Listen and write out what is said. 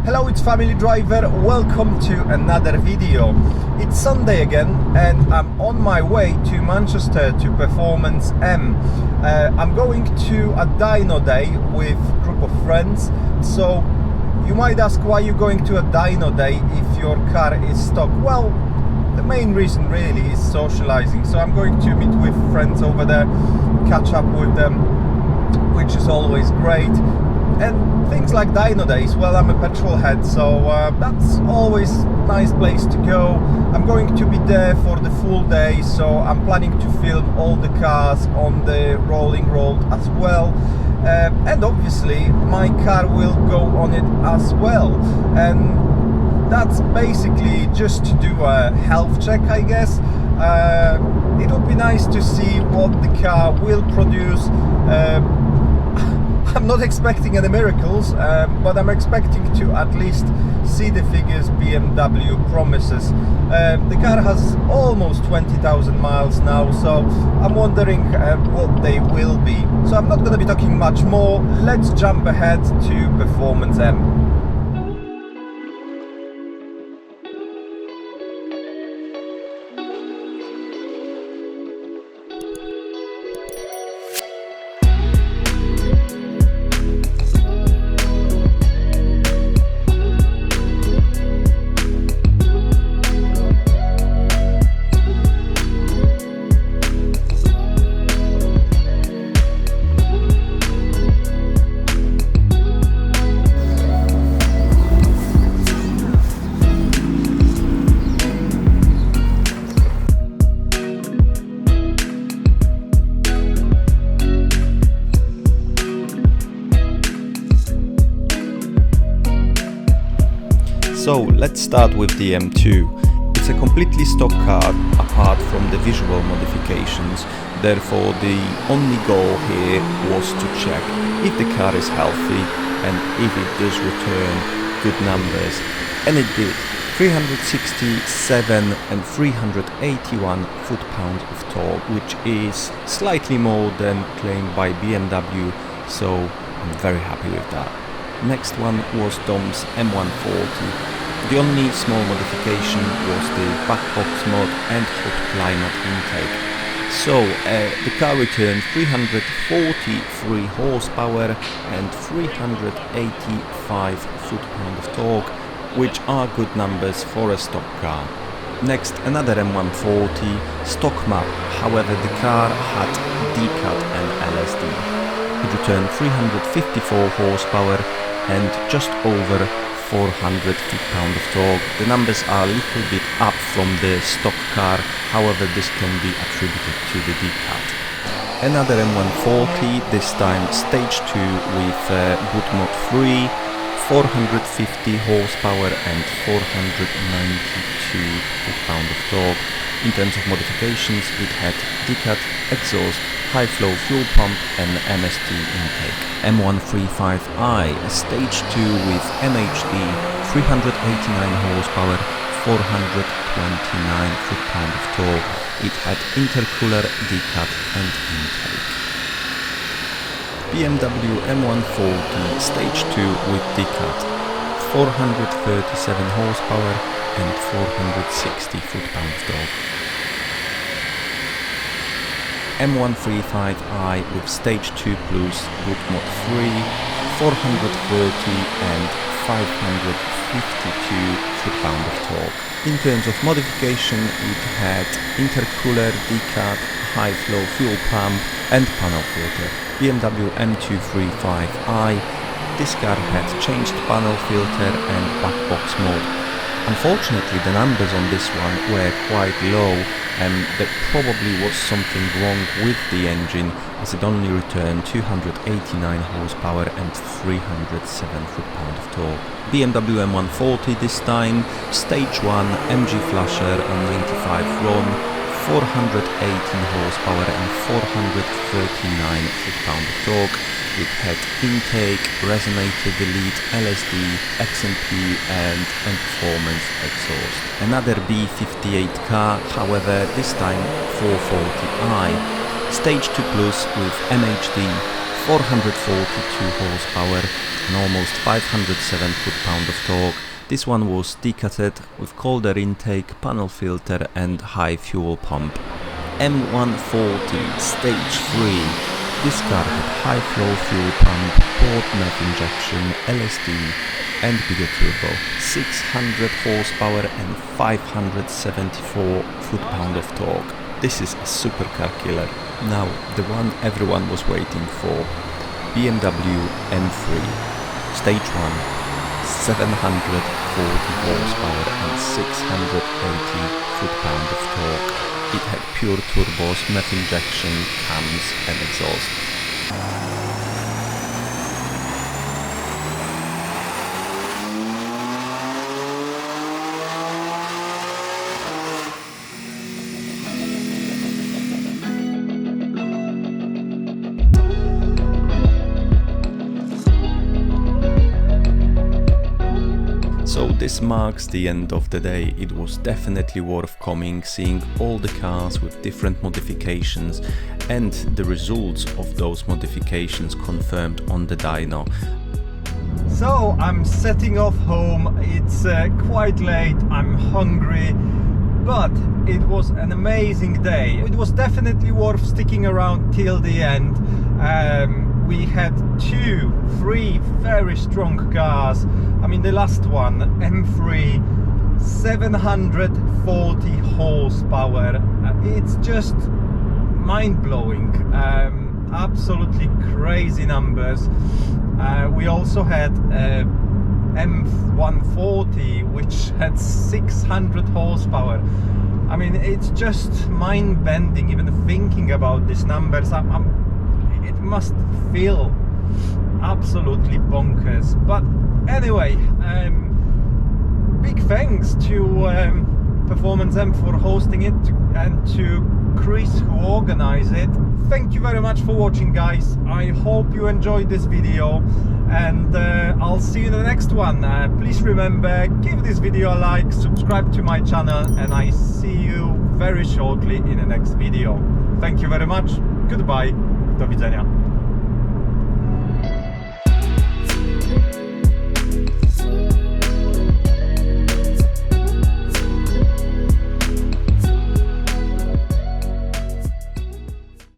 Hello, it's Family Driver. Welcome to another video. It's Sunday again and I'm on my way to Manchester to Performance M. I'm going to a dyno day with a group of friends. So you might ask why you're going to a dyno day if your car is stock. Well, the main reason really is socializing. So I'm going to meet with friends over there, catch up with them, which is always great. And things like dyno days, well, I'm a petrol head, so that's always a nice place to go. I'm going to be there for the full day, so I'm planning to film all the cars on the rolling road as well. And obviously my car will go on it as well. And that's basically just to do a health check, I guess. It'll be nice to see what the car will produce. I'm not expecting any miracles, but I'm expecting to at least see the figures BMW promises. The car has almost 20,000 miles now, so I'm wondering what they will be. So I'm not going to be talking much more. Let's jump ahead to Performance M. So let's start with the M2. It's a completely stock car apart from the visual modifications, therefore the only goal here was to check if the car is healthy and if it does return good numbers, and it did. 367 and 381 foot-pounds of torque, which is slightly more than claimed by BMW, so I'm very happy with that. Next one was Dom's M140. The only small modification was the back box mod and hot climate intake. So the car returned 343 horsepower and 385 foot-pounds of torque, which are good numbers for a stock car. Next, another M140 stock map, however the car had D-cut and LSD. It returned 354 horsepower and just over 400 foot-pounds of torque. The numbers are a little bit up from the stock car, however this can be attributed to the D-cut. Another M140, this time stage 2 with boot mod 3, 450 horsepower and 492 foot-pounds of torque. In terms of modifications, it had D-cut, exhaust, high flow fuel pump and MST intake. M135i, stage 2 with MHD, 389 horsepower, 429 foot-pounds of torque. It had intercooler, D-cut and intake. BMW M140, stage 2 with D-cut, 437 horsepower and 460 foot-pounds of torque. M135i with stage 2 plus boot mod 3, 430 and 552 foot-pounds of torque. In terms of modification, it had intercooler, D-cut, high flow fuel pump and panel filter. BMW M235i, this car had changed panel filter and back box mode. Unfortunately, the numbers on this one were quite low and there probably was something wrong with the engine, as it only returned 289 horsepower and 307 foot-pounds of torque. BMW M140 this time, stage 1 MG flasher on 95 RON, 418 horsepower and 439 foot-pounds of torque. It had intake, resonator delete, LSD, XMP and performance exhaust. Another B58 car, however this time 440i. Stage 2 Plus with MHD, 442 horsepower and almost 507 foot-pound of torque. This one was decatted with colder intake, panel filter and high fuel pump. M140 Stage 3. This car had high flow fuel pump, port meth injection, LSD and bigger turbo, 600 horsepower and 574 foot-pound of torque. This is a supercar killer. Now, the one everyone was waiting for, BMW M3, Stage 1, 740 horsepower and 680 foot-pound of torque. It had pure turbos, meth injection, cams and exhaust. So this marks the end of the day. It was definitely worth coming, seeing all the cars with different modifications and the results of those modifications confirmed on the dyno. So I'm setting off home. It's quite late, I'm hungry, but it was an amazing day. It was definitely worth sticking around till the end. We had 3 very strong cars. I mean, the last one, M3, 740 horsepower. It's just mind-blowing. Absolutely crazy numbers. We also had M140, which had 600 horsepower. I mean, it's just mind-bending even thinking about these numbers. It must feel absolutely bonkers. But anyway, big thanks to Performance M for hosting it and to Chris who organized it. Thank you very much for watching, guys. I hope you enjoyed this video and I'll see you in the next one. Please remember, give this video a like, subscribe to my channel, and I see you very shortly in the next video. Thank you very much. Goodbye. Do widzenia.